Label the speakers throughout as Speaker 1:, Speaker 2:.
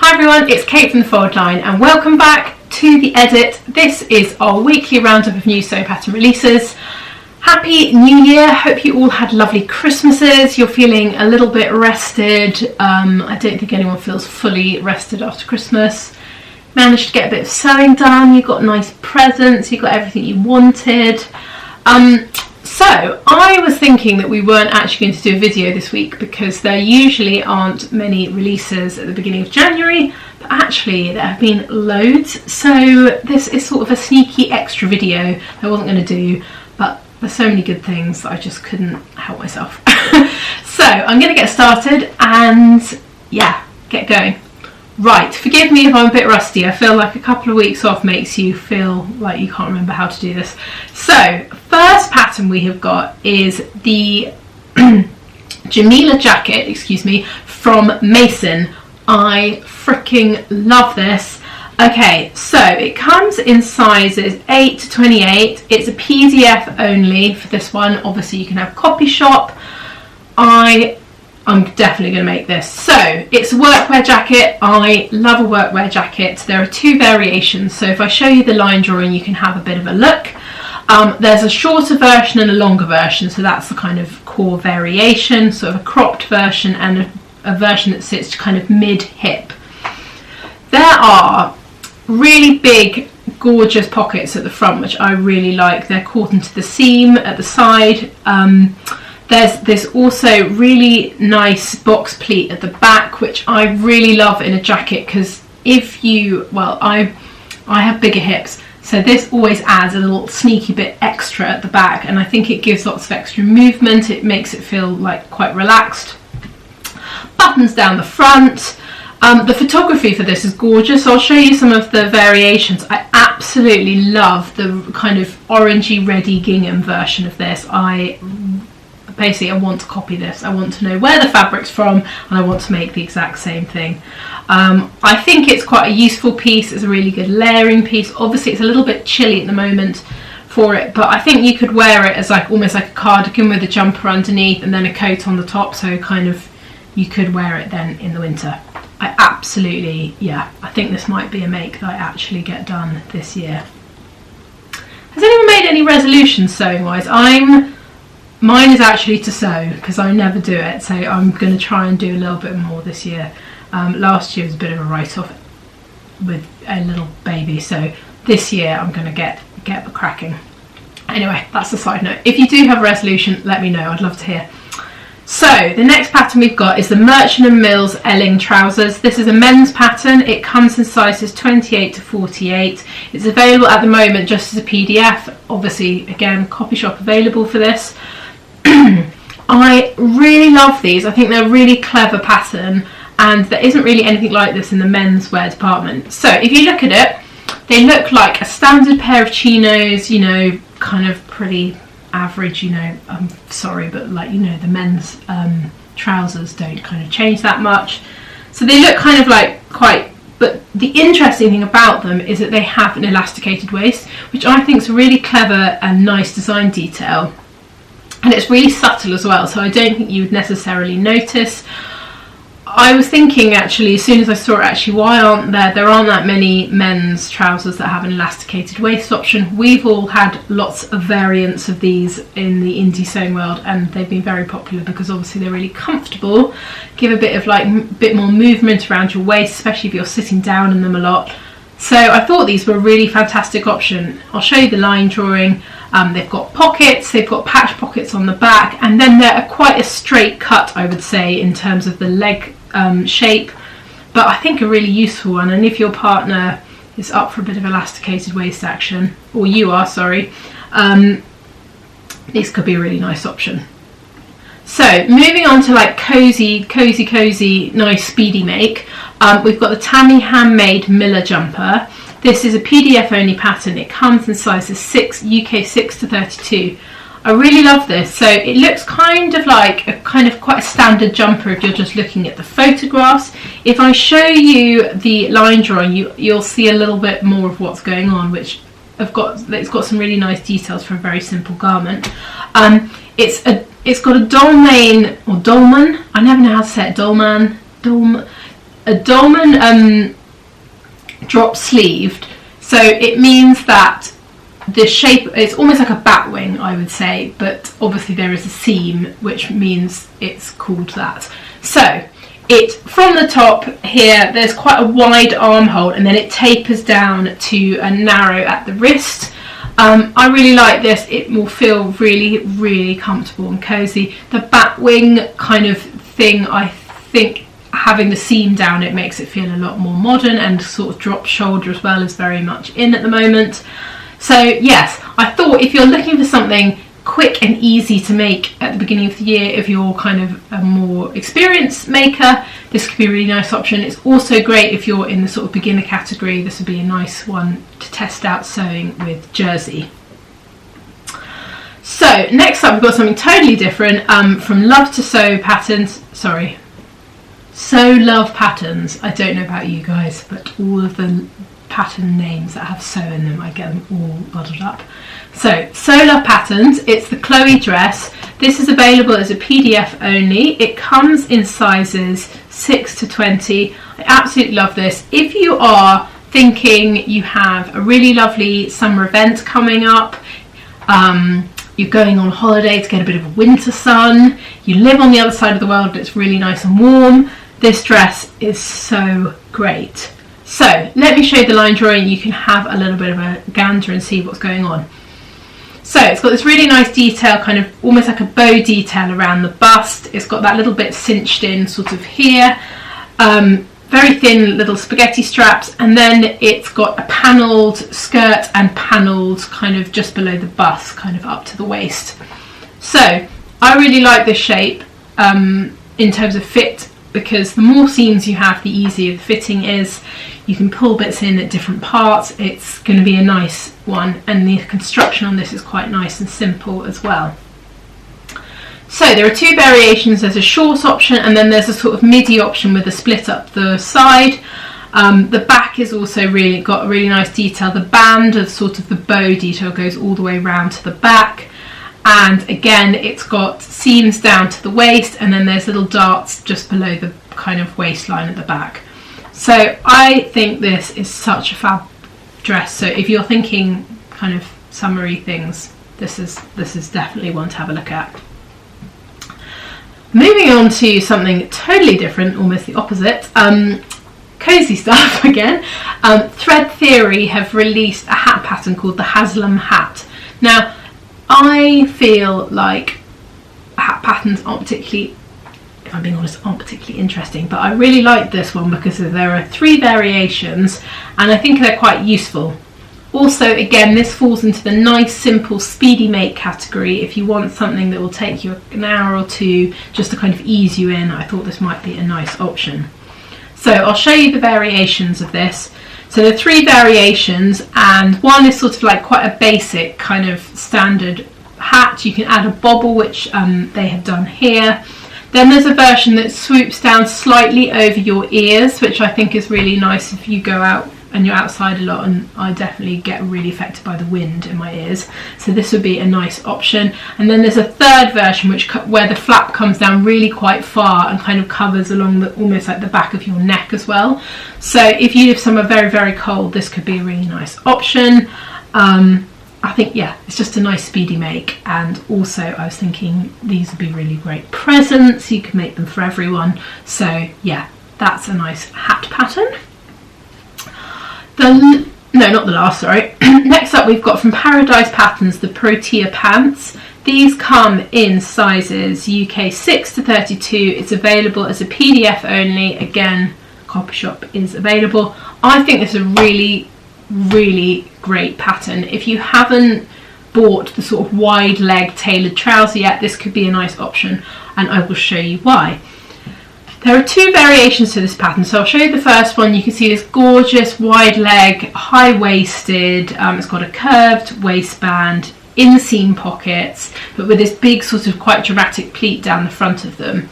Speaker 1: Hi everyone, it's Kate from the Forward Line and welcome back to the edit. This is our weekly roundup of new sewing pattern releases. Happy New Year, hope you all had lovely Christmases, you're feeling a little bit rested. I don't think anyone feels fully rested after Christmas. Managed to get a bit of sewing done, you got nice presents, you got everything you wanted. So I was thinking that we weren't actually going to do a video this week because there usually aren't many releases at the beginning of January, but actually there have been loads, so this is sort of a sneaky extra video that I wasn't going to do, but there's so many good things that I just couldn't help myself. So I'm going to get started and yeah, get going. Right, forgive me if I'm a bit rusty. I feel like a couple of weeks off makes you feel like you can't remember how to do this. So, first pattern we have got is the Jamila Jacket, from Mason. I freaking love this. Okay, so it comes in sizes 8 to 28. It's a PDF only for this one. Obviously, you can have copy shop. I'm definitely going to make this. So it's a workwear jacket. I love a workwear jacket. There are two variations. So if I show you the line drawing, you can have a bit of a look. There's a shorter version and a longer version. So that's the kind of core variation, sort of a cropped version and a version that sits kind of mid-hip. There are really big, gorgeous pockets at the front, which I really like. They're caught into the seam at the side. There's also really nice box pleat at the back, which I really love in a jacket because if you, well, I have bigger hips, so this always adds a little sneaky bit extra at the back, and I think it gives lots of extra movement. It makes it feel like quite relaxed. Buttons down the front. The photography for this is gorgeous. I'll show you some of the variations. I absolutely love the kind of orangey reddy gingham version of this. Basically, I want to copy this. I want to know where the fabric's from and I want to make the exact same thing. I think it's quite a useful piece. It's a really good layering piece. Obviously, it's a little bit chilly at the moment for it, but I think you could wear it as like almost like a cardigan with a jumper underneath and then a coat on the top, so kind of you could wear it then in the winter. I absolutely, yeah, I think this might be a make that I actually get done this year. Has anyone made any resolutions sewing wise? Mine is actually to sew because I never do it, so I'm going to try and do a little bit more this year. Last year was a bit of a write-off with a little baby, so this year I'm going to get cracking. Anyway, that's a side note. If you do have a resolution, let me know. I'd love to hear. So the next pattern we've got is the Merchant & Mills Elling Trousers. This is a men's pattern. It comes in sizes 28 to 48. It's available at the moment just as a PDF. Obviously, again, copy shop available for this. I really love these. I think they're a really clever pattern and there isn't really anything like this in the menswear department. So if you look at it, they look like a standard pair of chinos, you know, kind of pretty average, you know, I'm sorry, but like, you know, the men's trousers don't kind of change that much. So they look kind of like quite, but the interesting thing about them is that they have an elasticated waist, which I think is a really clever and nice design detail. And it's really subtle as well, so I don't think you would necessarily notice. I was thinking actually, as soon as I saw it, actually, why aren't there aren't that many men's trousers that have an elasticated waist option. We've all had lots of variants of these in the indie sewing world and they've been very popular because obviously they're really comfortable, give a bit of like bit more movement around your waist, especially if you're sitting down in them a lot. So I thought these were a really fantastic option. I'll show you the line drawing. They've got pockets, they've got patch pockets on the back, and then they're quite a straight cut, I would say, in terms of the leg shape, but I think a really useful one. And if your partner is up for a bit of elasticated waist action, or you are, sorry, this could be a really nice option. So moving on to like cozy, nice speedy make, we've got the Tammy Handmade Miller jumper. This is a PDF only pattern. It comes in sizes UK 6 to 32. I really love this. So it looks kind of like a quite a standard jumper if you're just looking at the photographs. If I show you the line drawing, you'll see a little bit more of what's going on, which it's got some really nice details for a very simple garment. It's got a dolman, or dolman. I never know how to say it. a dolman drop sleeved, so it means that the shape is almost like a bat wing, I would say, but obviously there is a seam, which means it's called that. So it, from the top here, there's quite a wide armhole, and then it tapers down to a narrow at the wrist. I really like this. It will feel really, really comfortable and cozy. The bat wing kind of thing, I think having the seam down it makes it feel a lot more modern, and sort of drop shoulder as well is very much in at the moment. So yes, I thought if you're looking for something quick and easy to make at the beginning of the year, if you're kind of a more experienced maker, this could be a really nice option. It's also great if you're in the sort of beginner category. This would be a nice one to test out sewing with jersey. So next up we've got something totally different from Love to Sew Patterns. Sorry, Sew Love Patterns. I don't know about you guys, but all of the pattern names that have sew in them, I get them all muddled up. So Sew Love Patterns, it's the Chloe dress. This is available as a PDF only. It comes in sizes 6 to 20. I absolutely love this. If you are thinking you have a really lovely summer event coming up, you're going on holiday to get a bit of a winter sun, you live on the other side of the world, it's really nice and warm, this dress is so great. So let me show you the line drawing. You can have a little bit of a gander and see what's going on. So it's got this really nice detail, kind of almost like a bow detail around the bust. It's got that little bit cinched in sort of here, very thin little spaghetti straps, and then it's got a panelled skirt and panelled kind of just below the bust, kind of up to the waist. So I really like this shape in terms of fit, because the more seams you have, the easier the fitting is. You can pull bits in at different parts. It's going to be a nice one, and the construction on this is quite nice and simple as well. So there are two variations. There's a short option, and then there's a sort of midi option with a split up the side. The back is also really got a really nice detail. The band of sort of the bow detail goes all the way around to the back. And again, it's got seams down to the waist, and then there's little darts just below the kind of waistline at the back. So I think this is such a fab dress. So if you're thinking kind of summery things, this is definitely one to have a look at. Moving on to something totally different, almost the opposite, cozy stuff again. Thread Theory have released a hat pattern called the Haslam hat. Now, I feel like hat patterns aren't particularly, if I'm being honest, aren't particularly interesting, but I really like this one because there are 3 variations and I think they're quite useful. Also, again, this falls into the nice, simple, speedy make category. If you want something that will take you an hour or two just to kind of ease you in, I thought this might be a nice option. So I'll show you the variations of this. So there are 3 variations, and one is sort of like quite a basic kind of standard hat. You can add a bobble, which they have done here. Then there's a version that swoops down slightly over your ears, which I think is really nice if you go out and you're outside a lot, and I definitely get really affected by the wind in my ears, so this would be a nice option. And then there's a third version where the flap comes down really quite far and kind of covers along the almost like the back of your neck as well. So if you live somewhere very, very cold, this could be a really nice option. I think, yeah, it's just a nice speedy make, and also I was thinking these would be really great presents. You could make them for everyone. So yeah, that's a nice hat pattern. Next up we've got from Paradise Patterns the Protea pants. These come in sizes UK 6 to 32. It's available as a PDF only. Again, copy shop is available. I think this is a really, really great pattern. If you haven't bought the sort of wide leg tailored trouser yet, this could be a nice option, and I will show you why. There are 2 variations to this pattern, so I'll show you the first one. You can see this gorgeous wide leg, high-waisted, it's got a curved waistband, inseam pockets, but with this big sort of quite dramatic pleat down the front of them.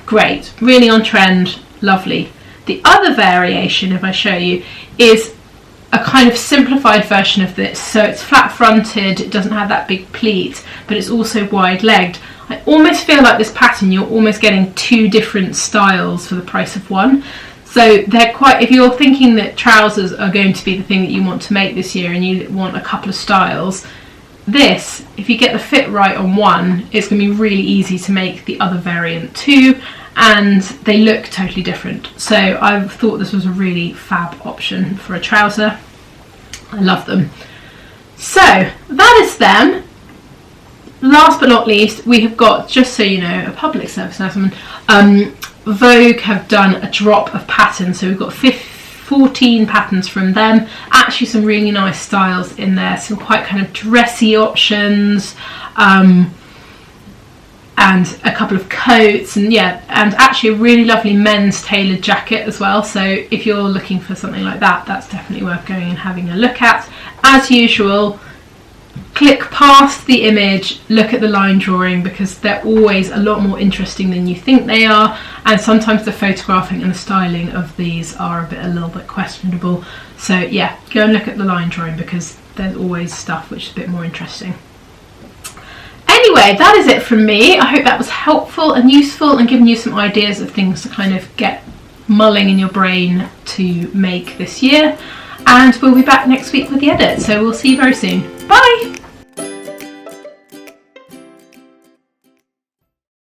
Speaker 1: Great, really on trend, lovely. The other variation, if I show you, is a kind of simplified version of this. So it's flat-fronted, it doesn't have that big pleat, but it's also wide-legged. I almost feel like this pattern, you're almost getting 2 different styles for the price of one. So they're quite, if you're thinking that trousers are going to be the thing that you want to make this year and you want a couple of styles, this, if you get the fit right on one, it's going to be really easy to make the other variant too, and they look totally different. So I thought this was a really fab option for a trouser. I love them. So that is them. Last but not least, we have got, just so you know, a public service announcement. Vogue have done a drop of patterns, so we've got 14 patterns from them. Actually some really nice styles in there, some quite kind of dressy options, and a couple of coats, and yeah, and actually a really lovely men's tailored jacket as well. So if you're looking for something like that, that's definitely worth going and having a look at. As usual, click past the image, look at the line drawing, because they're always a lot more interesting than you think they are, and sometimes the photographing and the styling of these are a little bit questionable. So yeah, go and look at the line drawing, because there's always stuff which is a bit more interesting. Anyway, that is it from me. I hope that was helpful and useful and given you some ideas of things to kind of get mulling in your brain to make this year. And we'll be back next week with the edit, so we'll see you very soon. Bye!